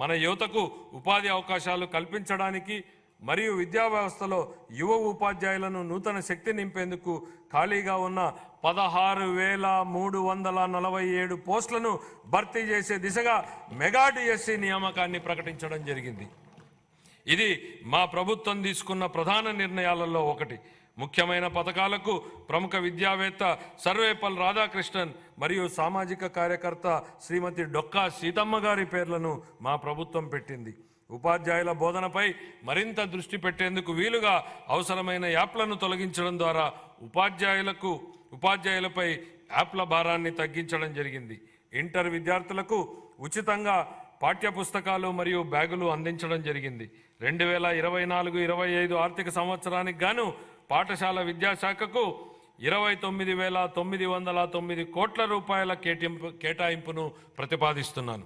మన యువతకు ఉపాధి అవకాశాలు కల్పించడానికి మరియు విద్యా వ్యవస్థలో యువ ఉపాధ్యాయులను నూతన శక్తి నింపేందుకు ఖాళీగా ఉన్న 16,347 పోస్టులను భర్తీ చేసే దిశగా మెగా డిఎస్సి నియామకాన్ని ప్రకటించడం జరిగింది. ఇది మా ప్రభుత్వం తీసుకున్న ప్రధాన నిర్ణయాలలో ఒకటి. ముఖ్యమైన పథకాలకు ప్రముఖ విద్యావేత్త సర్వేపల్లి రాధాకృష్ణన్ మరియు సామాజిక కార్యకర్త శ్రీమతి డొక్కా సీతమ్మ గారి పేర్లను మా ప్రభుత్వం పెట్టింది. ఉపాధ్యాయుల బోధనపై మరింత దృష్టి పెట్టేందుకు వీలుగా అవసరమైన యాప్లను తొలగించడం ద్వారా ఉపాధ్యాయులపై యాప్ల భారాన్ని తగ్గించడం జరిగింది. ఇంటర్ విద్యార్థులకు ఉచితంగా పాఠ్యపుస్తకాలు మరియు బ్యాగులు అందించడం జరిగింది. 2024-25 ఆర్థిక సంవత్సరానికి గాను పాఠశాల విద్యాశాఖకు 29,909 కోట్ల రూపాయల కేటాయింపును ప్రతిపాదిస్తున్నాను.